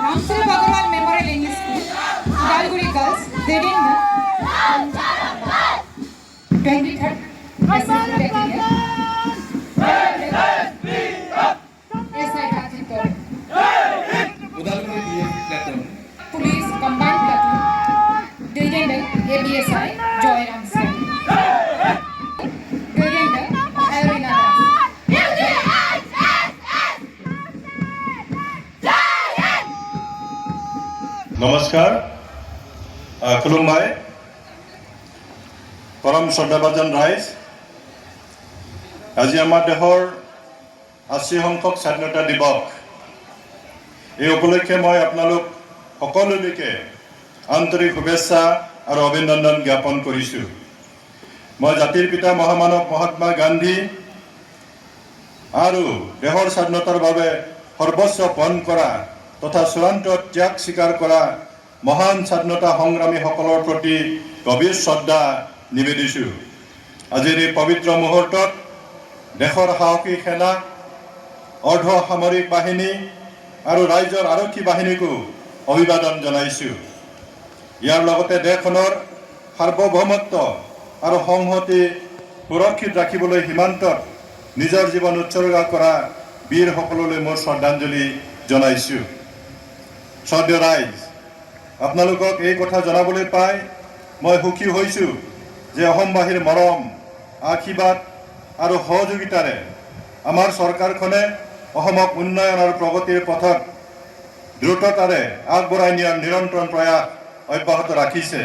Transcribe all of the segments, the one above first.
Ramsuru Agarwal Memorial English School, Udalguri Girls, Grading 23rd. Police Combined Platoon, Grading ABSI, Joy Ramsuru. Grading Irina Das. নমস্কাৰ খুলুমবাই পৰম শ্ৰদ্ধাভাজন ৰাইজ আজি আমাৰ দেশৰ ৮০ সংখ্যক স্বাধীনতা দিৱস এই উপলক্ষে মই আপোনালোক সকলোলৈকে আন্তৰিক শুভেচ্ছা আৰু অভিনন্দন জ্ঞাপন কৰিছোঁ মই জাতিৰ পিতা মহামানৱ মহাত্মা গান্ধী আৰু দেশৰ স্বাধীনতাৰ বাবে সৰ্বোচ্চ পণ কৰা তথা চূড়ান্ত ত্যাগ স্বীকাৰ কৰা মহান স্বাধীনতা সংগ্ৰামীসকলৰ প্ৰতি গভীৰ শ্ৰদ্ধা নিবেদিছোঁ আজিৰ এই পবিত্ৰ মুহূৰ্তত দেশৰ সাহসী সেনা অৰ্ধ সামৰিক বাহিনী আৰু ৰাইজৰ আৰক্ষী বাহিনীকো অভিবাদন জনাইছোঁ ইয়াৰ লগতে দেশখনৰ সাৰ্বভৌমত্ব আৰু সংহতি সুৰক্ষিত ৰাখিবলৈ সীমান্তত নিজৰ জীৱন উৎসৰ্গা কৰা বীৰসকললৈ মোৰ শ্ৰদ্ধাঞ্জলি জনাইছোঁ শ্ৰদ্ধেয় ৰাইজ আপোনালোকক এই কথা জনাবলৈ পাই মই সুখী হৈছোঁ যে অসমবাসীৰ মৰম আশীৰ্বাদ আৰু সহযোগিতাৰে আমাৰ চৰকাৰখনে অসমক উন্নয়ন আৰু প্ৰগতিৰ পথত দ্ৰুততাৰে আগবঢ়াই নিয়াৰ নিৰন্তৰ প্ৰয়াস অব্যাহত ৰাখিছে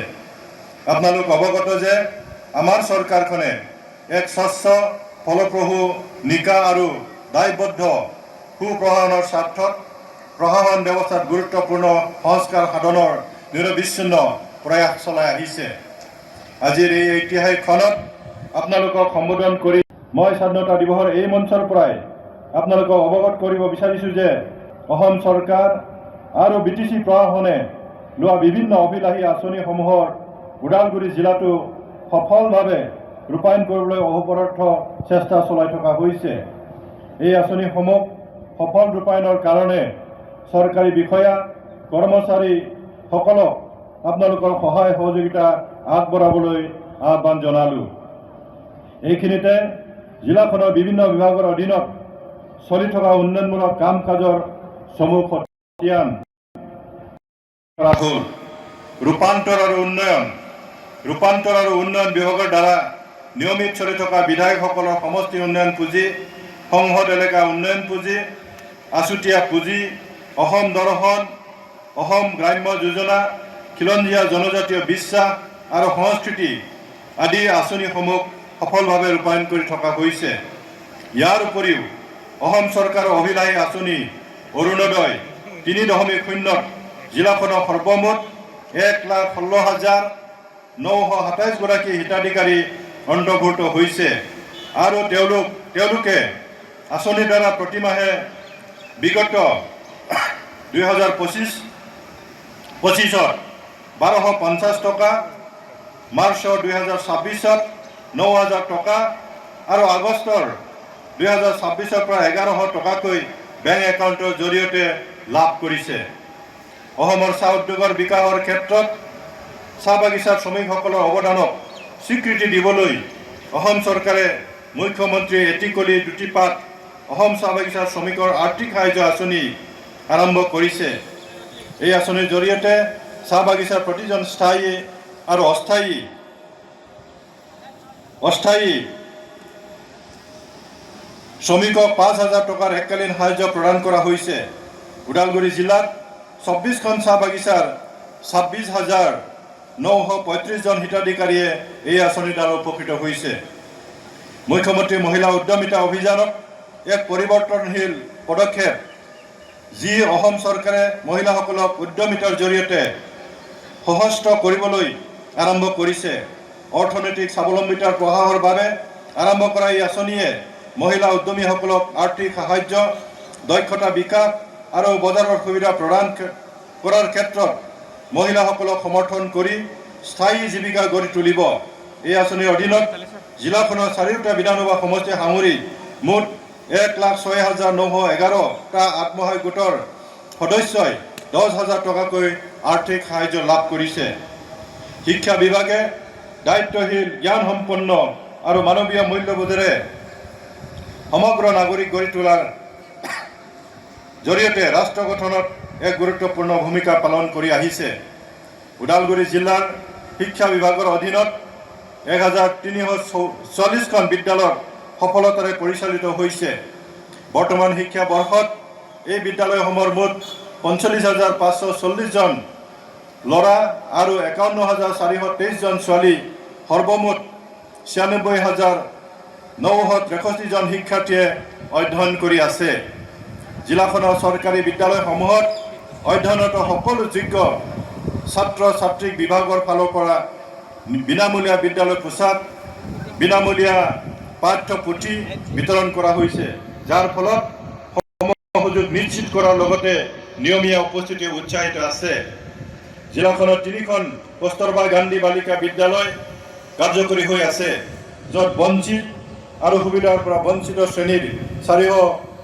আপোনালোক অৱগত যে আমাৰ চৰকাৰখনে এক স্বচ্ছ ফলপ্ৰসূ নিকা আৰু দায়বদ্ধ সুপ্ৰশাসনৰ স্বাৰ্থত প্ৰশাসন ব্যৱস্থাত গুৰুত্বপূৰ্ণ সংস্কাৰ সাধনৰ নিৰবিচ্ছিন্ন প্ৰয়াস চলাই আহিছে আজিৰ এই ঐতিহাসিক ক্ষণত আপোনালোকক সম্বোধন কৰি মই স্বাধীনতা দিৱসৰ এই মঞ্চৰ পৰাই আপোনালোকক অৱগত কৰিব বিচাৰিছোঁ যে অসম চৰকাৰ আৰু BTC প্ৰশাসনে লোৱা বিভিন্ন অভিলাষী আঁচনিসমূহৰ ওদালগুৰি জিলাটো সফলভাৱে ৰূপায়ণ কৰিবলৈ অহোপৰৰ্থ চেষ্টা চলাই থকা হৈছে এই আঁচনিসমূহ সফল ৰূপায়ণৰ কাৰণে চৰকাৰী বিষয়া কৰ্মচাৰীসকলক আপোনালোকৰ সহায় সহযোগিতা আগবঢ়াবলৈ আহ্বান জনালোঁ এইখিনিতে জিলাখনৰ বিভিন্ন বিভাগৰ অধীনত চলি থকা উন্নয়নমূলক কাম কাজৰ চমু খতিয়ান কৰা হ'ল ৰূপান্তৰ আৰু উন্নয়ন বিভাগৰ দ্বাৰা নিয়মিত চলি থকা বিধায়কসকলৰ সমষ্টি উন্নয়ন পুঁজি সংসদ এলেকা উন্নয়ন পুঁজি আছুতীয়া পুঁজি অসম দৰ্শন অসম গ্ৰাম্য যোজনা খিলঞ্জীয়া জনজাতীয় বিশ্বাস আৰু সংস্কৃতি আদি আঁচনিসমূহ সফলভাৱে ৰূপায়ণ কৰি থকা হৈছে ইয়াৰ উপৰিও অসম চৰকাৰৰ অভিলাষী আঁচনি অৰুণোদয় ৩.০ত জিলাখনৰ সৰ্বমুঠ ১,১৬,৯২৭ গৰাকী হিতাধিকাৰী অন্তৰ্ভুক্ত হৈছে আৰু তেওঁলোকে আঁচনিৰ দ্বাৰা প্ৰতিমাহে বিগত ২০২৫ত ১,২৫০ টকা মাৰ্চৰ ২০২৬ত ৯,০০০ টকা আৰু আগষ্টৰ ২০২৬ৰ পৰা ১,১০০ টকাকৈ বেংক একাউণ্টৰ জৰিয়তে লাভ কৰিছে অসমৰ চাহ উদ্যোগৰ বিকাশৰ ক্ষেত্ৰত চাহ বাগিচাৰ শ্ৰমিকসকলৰ অৱদানক স্বীকৃতি দিবলৈ অসম চৰকাৰে মুখ্যমন্ত্ৰী এটিকলি দুটিপাত অসম চাহ বাগিচাৰ শ্ৰমিকৰ আৰ্থিক সাহায্য আঁচনি আৰম্ভ কৰিছে এই আঁচনিৰ জৰিয়তে চাহ বাগিচাৰ প্ৰতিজন স্থায়ী আৰু অস্থায়ী শ্ৰমিকক ৫,০০০ টকাৰ এককালীন সাহায্য প্ৰদান কৰা হৈছে ওদালগুৰি জিলাত ২৪খন চাহ বাগিচাৰ ২৬,৯৩৫ জন হিতাধিকাৰীয়ে এই আঁচনিৰ দ্বাৰা উপকৃত হৈছে মুখ্যমন্ত্ৰী মহিলা উদ্যমিতা অভিযানক এক পৰিৱৰ্তনশীল পদক্ষেপ যি অসম চৰকাৰে মহিলাসকলক উদ্যমিতাৰ জৰিয়তে সহস্ত কৰিবলৈ আৰম্ভ কৰিছে। অৰ্থনৈতিক স্বাৱলম্বিতাৰ প্ৰসাৰৰ বাবে আৰম্ভ কৰা এই আঁচনিয়ে মহিলা উদ্যমীসকলক আৰ্থিক সাহায্য, দক্ষতা বিকাশ আৰু বজাৰৰ সুবিধা প্ৰদান কৰাৰ ক্ষেত্ৰত মহিলাসকলক সমৰ্থন কৰি স্থায়ী জীৱিকা গঢ়ি তুলিব। এই আঁচনিৰ অধীনত জিলাখনৰ 4টা বিধানসভা সমষ্টি সামৰি মুঠ 1,06,911টা আত্মসহায়ক গোটৰ সদস্যই 10,000 টকাকৈ আৰ্থিক সাহায্য লাভ কৰিছে। শিক্ষা বিভাগে দায়িত্বশীল, জ্ঞানসম্পন্ন আৰু মানৱীয় মূল্যবোধেৰে সমগ্ৰ নাগৰিক গঢ়ি তোলাৰ জৰিয়তে ৰাষ্ট্ৰ গঠনত এক গুৰুত্বপূৰ্ণ ভূমিকা পালন কৰি আহিছে। ওদালগুৰি জিলাৰ শিক্ষা বিভাগৰ অধীনত 1,344খন বিদ্যালয় সফলতাৰে পৰিচালিত হৈছে। বৰ্তমান শিক্ষা বৰ্ষত এই বিদ্যালয়সমূহৰ মুঠ 45,540জন ল'ৰা আৰু 51,423জন ছোৱালী, সৰ্বমুঠ 96,963জন শিক্ষাৰ্থীয়ে অধ্যয়ন কৰি আছে। জিলাখনৰ চৰকাৰী বিদ্যালয়সমূহত অধ্যয়নৰত সকলো যোগ্য ছাত্ৰ ছাত্ৰীক বিভাগৰ ফালৰ পৰা বিনামূলীয়া বিদ্যালয় পোছাক, বিনামূলীয়া পাঠ্যপুথি বিতৰণ কৰা হৈছে, যাৰ ফলত সুযোগ নিশ্চিত কৰাৰ লগতে নিয়মীয়া উপস্থিতি উৎসাহিত আছে। জিলাখনত 3খন কস্তুৰবা গান্ধী বালিকা বিদ্যালয় কাৰ্যকৰী হৈ আছে, য'ত বঞ্চিত আৰু সুবিধাৰ পৰা বঞ্চিত শ্ৰেণীৰ